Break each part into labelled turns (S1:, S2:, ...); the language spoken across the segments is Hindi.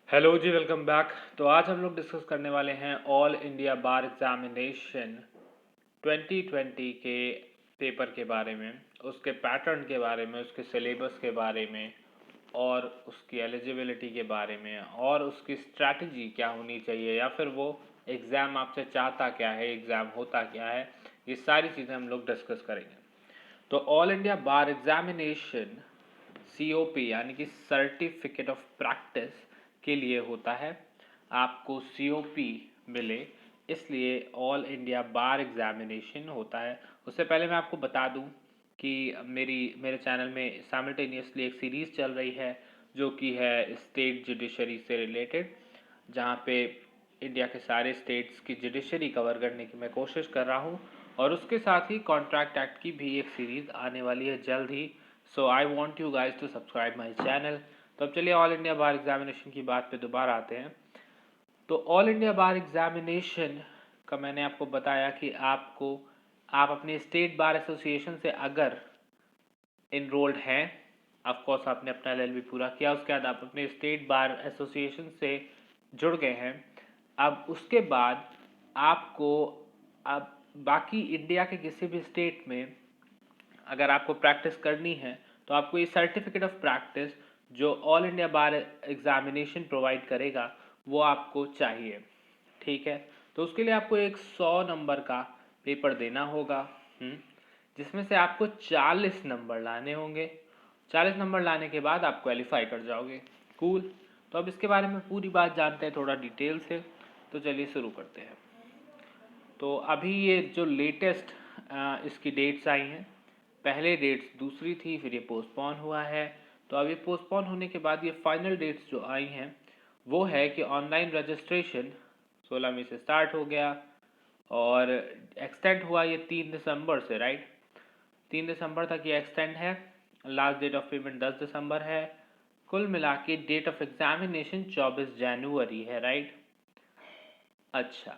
S1: हेलो जी, वेलकम बैक। तो आज हम लोग डिस्कस करने वाले हैं ऑल इंडिया बार एग्जामिनेशन 2020 के पेपर के बारे में, उसके पैटर्न के बारे में, उसके सिलेबस के बारे में और उसकी एलिजिबिलिटी के बारे में और उसकी स्ट्रैटेजी क्या होनी चाहिए या फिर वो एग्ज़ाम आपसे चाहता क्या है, एग्ज़ाम होता क्या है। ये सारी चीज़ें हम लोग डिस्कस करेंगे। तो ऑल इंडिया बार एग्जामिनेशन सीओपी यानी कि सर्टिफिकेट ऑफ प्रैक्टिस के लिए होता है। आपको सीओपी मिले इसलिए ऑल इंडिया बार एग्जामिनेशन होता है। उससे पहले मैं आपको बता दूं कि मेरे चैनल में साइमल्टेनियसली एक सीरीज़ चल रही है जो कि है स्टेट जुडिशरी से रिलेटेड, जहाँ पे इंडिया के सारे स्टेट्स की जुडिशरी कवर करने की मैं कोशिश कर रहा हूँ। और उसके साथ ही कॉन्ट्रैक्ट एक्ट की भी एक सीरीज़ आने वाली है जल्द ही। So I want you guys to subscribe my channel. तो अब चलिए ऑल इंडिया बार एग्जामिनेशन की बात पे दोबारा आते हैं। तो ऑल इंडिया बार एग्जामिनेशन का मैंने आपको बताया कि आप अपने स्टेट बार एसोसिएशन से अगर इनरोल्ड हैं, ऑफकोर्स आपने अपना एलएलबी पूरा किया, उसके बाद आप अपने स्टेट बार एसोसिएशन से जुड़ गए हैं। अब उसके बाद आपको अब बाकी इंडिया के किसी भी स्टेट में अगर आपको प्रैक्टिस करनी है तो आपको ये सर्टिफिकेट ऑफ प्रैक्टिस जो ऑल इंडिया बार एग्जामिनेशन प्रोवाइड करेगा वो आपको चाहिए। ठीक है, तो उसके लिए आपको एक 100 नंबर का पेपर देना होगा, जिसमें से आपको 40 नंबर लाने होंगे। 40 नंबर लाने के बाद आप क्वालिफाई कर जाओगे। कूल। तो अब इसके बारे में पूरी बात जानते हैं थोड़ा डिटेल से। तो चलिए शुरू करते हैं। तो अभी ये जो लेटेस्ट इसकी डेट्स आई हैं, पहले डेट्स दूसरी थी, फिर ये पोस्टपोन हुआ है। तो अब ये पोस्टपोन होने के बाद ये फाइनल डेट्स जो आई हैं वो है कि ऑनलाइन रजिस्ट्रेशन 16 में से स्टार्ट हो गया और एक्सटेंड हुआ ये 3 दिसंबर से, राइट। 3 दिसंबर तक ये एक्सटेंड है। लास्ट डेट ऑफ पेमेंट 10 दिसंबर है। कुल मिला के डेट ऑफ एग्जामिनेशन 24 जनवरी है, राइट। अच्छा,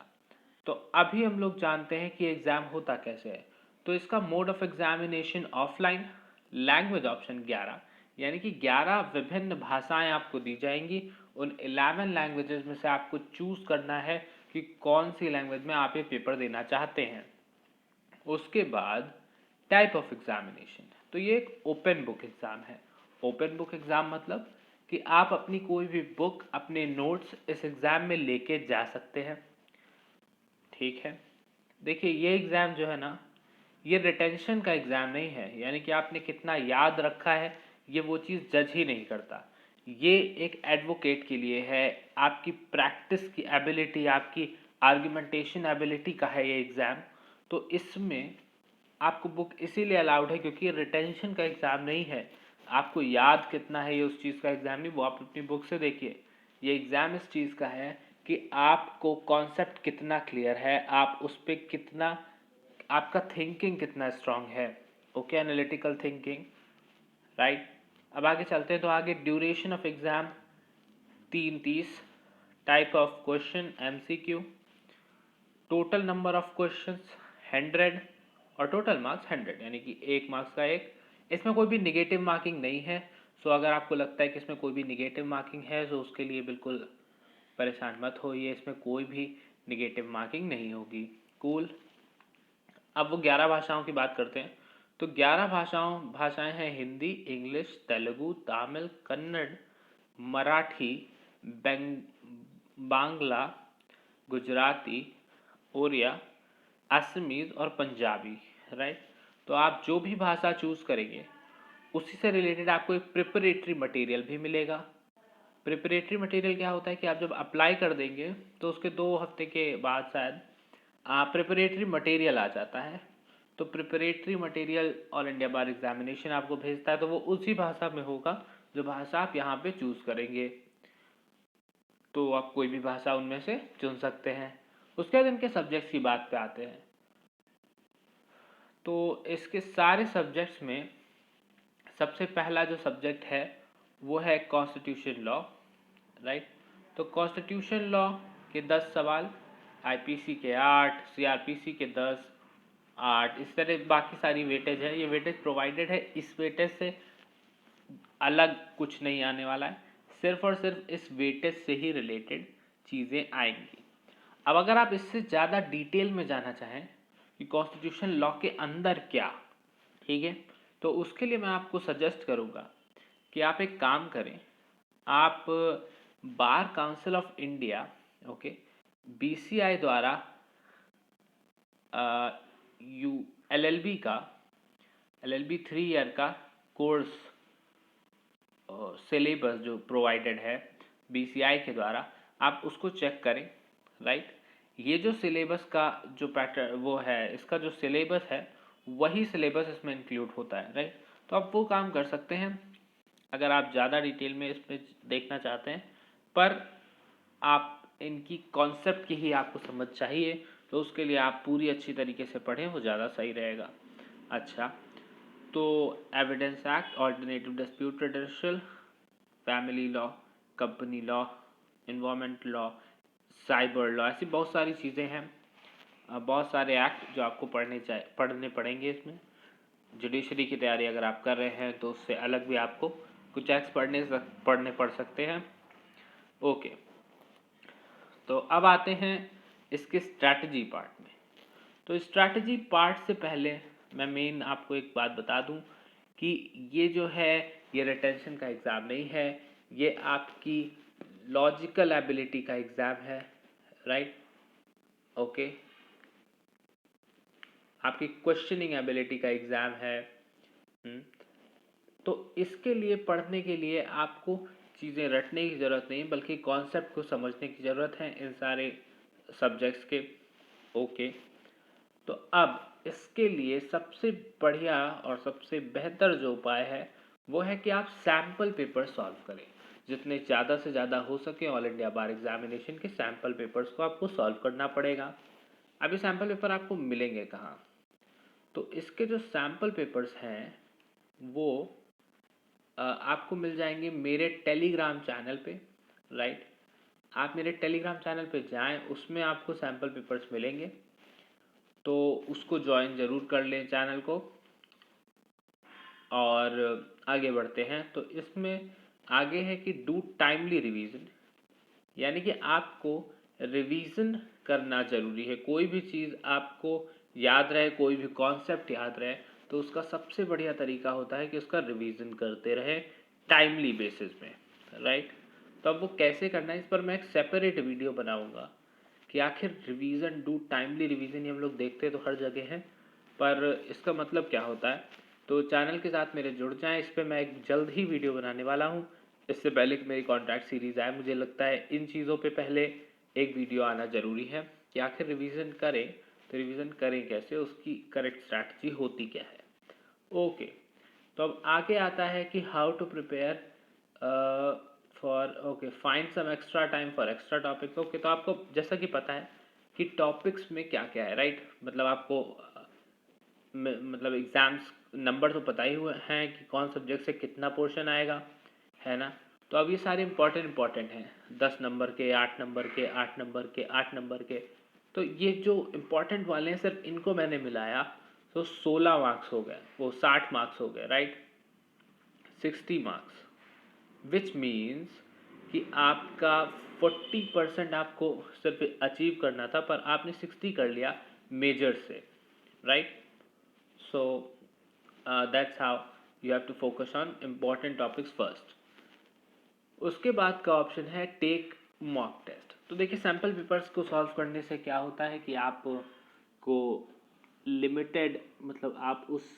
S1: तो अभी हम लोग जानते हैं कि एग्ज़ाम होता कैसे है। तो इसका mode of examination offline, language option 11, यानी कि 11 विभिन्न भाषाएं आपको दी जाएंगी। उन 11 लैंग्वेजेस में से आपको चूज़ करना है कि कौन सी लैंग्वेज में आप ये पेपर देना चाहते हैं। उसके बाद टाइप ऑफ एग्जामिनेशन, तो ये एक ओपन बुक एग्ज़ाम है। ओपन बुक एग्ज़ाम मतलब कि आप अपनी कोई भी बुक, अपने नोट्स इस एग्ज़ाम में लेके जा सकते हैं। ठीक है, देखिए ये एग्ज़ाम जो है ना, ये रिटेंशन का एग्ज़ाम नहीं है, यानी कि आपने कितना याद रखा है ये वो चीज़ जज ही नहीं करता। ये एक एडवोकेट के लिए है, आपकी प्रैक्टिस की एबिलिटी, आपकी आर्गुमेंटेशन एबिलिटी का है ये एग्ज़ाम। तो इसमें आपको बुक इसीलिए अलाउड है क्योंकि ये रिटेंशन का एग्ज़ाम नहीं है। आपको याद कितना है ये उस चीज़ का एग्ज़ाम नहीं, वो आप अपनी बुक से देखिए। ये एग्ज़ाम इस चीज़ का है कि आपको कॉन्सेप्ट कितना क्लियर है, आप उस पर कितना, आपका थिंकिंग कितना स्ट्रांग है। Okay, analytical thinking, right. अब आगे चलते हैं। तो आगे duration of exam 330, type of question MCQ, total number of questions 100 और टोटल मार्क्स 100, यानी कि 1 मार्क्स का एक। इसमें कोई भी निगेटिव मार्किंग नहीं है। सो अगर आपको लगता है कि इसमें कोई भी निगेटिव मार्किंग है तो उसके लिए बिल्कुल परेशान मत होइए, इसमें कोई भी निगेटिव मार्किंग नहीं होगी। कूल। अब वो 11 भाषाओं की बात करते हैं। तो 11 भाषाएं हैं हिंदी, इंग्लिश, तेलुगु, तमिल, कन्नड़, मराठी, बेंग बांग्ला, गुजराती, ओरिया, असमीज और पंजाबी, राइट। तो आप जो भी भाषा चूज़ करेंगे उसी से रिलेटेड आपको एक प्रिपरेटरी मटेरियल भी मिलेगा। प्रिपरेटरी मटेरियल क्या होता है कि आप जब अप्लाई कर देंगे तो उसके 2 हफ्ते के बाद शायद प्रिपरेटरी मटेरियल आ जाता है। तो प्रिपरेटरी मटेरियल ऑल इंडिया बार एग्जामिनेशन आपको भेजता है, तो वो उसी भाषा में होगा जो भाषा आप यहाँ पे चूज़ करेंगे। तो आप कोई भी भाषा उनमें से चुन सकते हैं। उसके बाद इनके सब्जेक्ट्स की बात पे आते हैं। तो इसके सारे सब्जेक्ट्स में सबसे पहला जो सब्जेक्ट है वो है कॉन्स्टिट्यूशन लॉ, राइट। तो कॉन्स्टिट्यूशन लॉ के 10 सवाल, आईपीसी के 8, सीआरपीसी के 10, 8, इस तरह बाकी सारी वेटेज है। ये वेटेज प्रोवाइडेड है, इस वेटेज से अलग कुछ नहीं आने वाला है। सिर्फ और सिर्फ इस वेटेज से ही रिलेटेड चीज़ें आएंगी। अब अगर आप इससे ज़्यादा डिटेल में जाना चाहें कि कॉन्स्टिट्यूशन लॉ के अंदर क्या, ठीक है, तो उसके लिए मैं आपको सजेस्ट करूँगा कि आप एक काम करें, आप bar council of India, okay, BCI द्वारा यू एलएलबी का एलएलबी 3 ईयर का कोर्स सिलेबस जो प्रोवाइडेड है बीसीआई के द्वारा, आप उसको चेक करें, राइट। ये जो सिलेबस का जो पैटर्न वो है, इसका जो सिलेबस है वही सिलेबस इसमें इंक्लूड होता है, राइट। तो आप वो काम कर सकते हैं अगर आप ज़्यादा डिटेल में इसमें देखना चाहते हैं, पर आप इनकी कॉन्सेप्ट की ही आपको समझ चाहिए, तो उसके लिए आप पूरी अच्छी तरीके से पढ़ें, वो ज़्यादा सही रहेगा। अच्छा, तो evidence act, alternative dispute redressal, family law, company law, environment law, cyber law, ऐसी बहुत सारी चीज़ें हैं, बहुत सारे एक्ट जो आपको पढ़ने पड़ेंगे इसमें। जुडिशरी की तैयारी अगर आप कर रहे हैं तो उससे अलग भी आपको कुछ एक्ट पढ़ने पड़ सकते हैं। ओके, तो अब आते हैं इसके स्ट्रैटेजी पार्ट में। तो स्ट्रैटेजी पार्ट से पहले मैं मेन आपको एक बात बता दूं कि ये जो है ये रिटेंशन का एग्ज़ाम नहीं है, ये आपकी लॉजिकल एबिलिटी का एग्ज़ाम है, राइट। ओके, आपकी क्वेश्चनिंग एबिलिटी का एग्ज़ाम है। तो इसके लिए पढ़ने के लिए आपको चीज़ें रटने की ज़रूरत नहीं, बल्कि कॉन्सेप्ट को समझने की ज़रूरत है इन सारे सब्जेक्ट्स के। ओके, तो अब इसके लिए सबसे बढ़िया और सबसे बेहतर जो उपाय है वो है कि आप सैम्पल पेपर सॉल्व करें, जितने ज़्यादा से ज़्यादा हो सके। ऑल इंडिया बार एग्जामिनेशन के सैम्पल पेपर्स को आपको सॉल्व करना पड़ेगा। अभी सैम्पल पेपर आपको मिलेंगे कहाँ? तो इसके जो सैम्पल पेपर्स हैं वो आपको मिल जाएंगे मेरे टेलीग्राम चैनल पे, राइट। आप मेरे टेलीग्राम चैनल पे जाएं, उसमें आपको सैम्पल पेपर्स मिलेंगे, तो उसको ज्वाइन ज़रूर कर लें चैनल को। और आगे बढ़ते हैं, तो इसमें आगे है कि डू टाइमली रिवीजन, यानी कि आपको रिवीजन करना ज़रूरी है। कोई भी चीज़ आपको याद रहे, कोई भी कॉन्सेप्ट याद रहे, तो उसका सबसे बढ़िया तरीका होता है कि उसका रिवीजन करते रहे टाइमली बेसिस में, राइट। तो अब वो कैसे करना है, इस पर मैं एक सेपरेट वीडियो बनाऊंगा कि आखिर रिवीजन, डू टाइमली रिवीजन, ये हम लोग देखते तो हर जगह है, पर इसका मतलब क्या होता है। तो चैनल के साथ मेरे जुड़ जाएं, इस पर मैं एक जल्द ही वीडियो बनाने वाला हूँ। इससे पहले कि मेरी कॉन्ट्रैक्ट सीरीज़ आए, मुझे लगता है इन चीज़ों पे पहले एक वीडियो आना ज़रूरी है कि आखिर रिवीजन करें तो रिवीजन करें कैसे, उसकी करेक्ट स्ट्रैटेजी होती क्या है। ओके, तो अब आगे आता है कि how to prepare for, okay, find some extra time for extra topics. Okay, तो आपको जैसा कि पता है कि टॉपिक्स में क्या क्या है, राइट। मतलब आपको मतलब एग्ज़ाम्स नंबर तो पता ही हुए हैं कि कौन सब्जेक्ट से कितना पोर्शन आएगा, है ना। तो अब ये सारे इंपॉर्टेंट हैं, 10 नंबर के, 8 नंबर के, 8 नंबर के, 8 नंबर के। तो ये जो इम्पोर्टेंट वाले हैं सिर्फ इनको मैंने मिलाया तो 16 मार्क्स हो गए, वो 60 मार्क्स हो गए, राइट, 60 मार्क्स, विच मीन्स कि आपका 40% आपको सिर्फ अचीव करना था, पर आपने 60 कर लिया मेजर से, right. So that's how you have to focus on important topics first. उसके बाद का ऑप्शन है टेक मॉक टेस्ट। तो देखिए सैम्पल पेपर्स को सॉल्व करने से क्या होता है कि आपको लिमिटेड, मतलब आप उस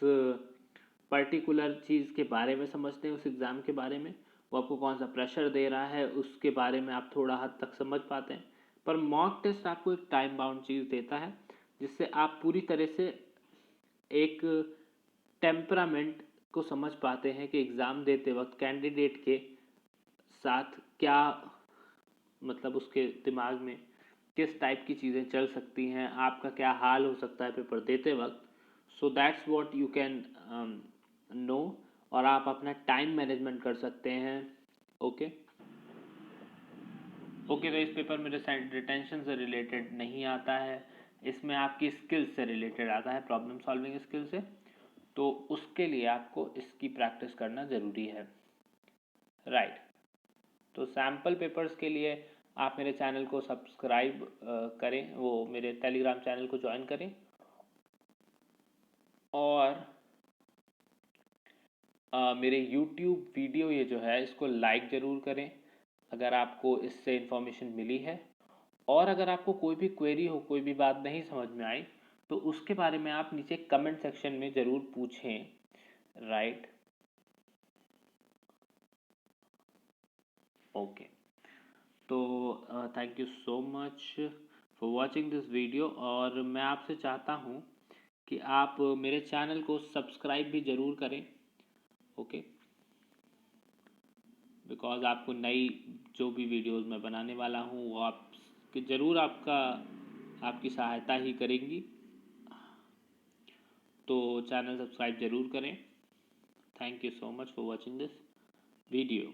S1: पर्टिकुलर चीज़ के बारे में समझते हैं, उस एग्ज़ाम के बारे में, वो आपको कौन सा प्रेशर दे रहा है उसके बारे में आप थोड़ा हद तक समझ पाते हैं। पर मॉक टेस्ट आपको एक टाइम बाउंड चीज़ देता है, जिससे आप पूरी तरह से एक टेम्परामेंट को समझ पाते हैं कि एग्ज़ाम देते वक्त कैंडिडेट के साथ क्या, मतलब उसके दिमाग में किस टाइप की चीज़ें चल सकती हैं, आपका क्या हाल हो सकता है पेपर देते वक्त। So that's what you can know, और आप अपना टाइम मैनेजमेंट कर सकते हैं। ओके ओके, तो इस पेपर में रिटेंशन से रिलेटेड नहीं आता है, इसमें आपकी स्किल्स से रिलेटेड आता है, प्रॉब्लम सॉल्विंग स्किल से। तो उसके लिए आपको इसकी प्रैक्टिस करना ज़रूरी है, राइट। तो सैम्पल पेपर्स के लिए आप मेरे चैनल को सब्सक्राइब करें, वो मेरे टेलीग्राम चैनल को ज्वाइन करें, और मेरे यूट्यूब वीडियो ये जो है इसको लाइक ज़रूर करें अगर आपको इससे इन्फॉर्मेशन मिली है। और अगर आपको कोई भी क्वेरी हो, कोई भी बात नहीं समझ में आई, तो उसके बारे में आप नीचे कमेंट सेक्शन में ज़रूर पूछें, राइट? ओके, तो thank you so much for watching this video. और मैं आपसे चाहता हूँ कि आप मेरे चैनल को सब्सक्राइब भी ज़रूर करें, ओके? बिकॉज़ आपको नई जो भी वीडियोस मैं बनाने वाला हूँ वो आप ज़रूर आपकी सहायता ही करेंगी। तो चैनल सब्सक्राइब ज़रूर करें। Thank you so much for watching this video.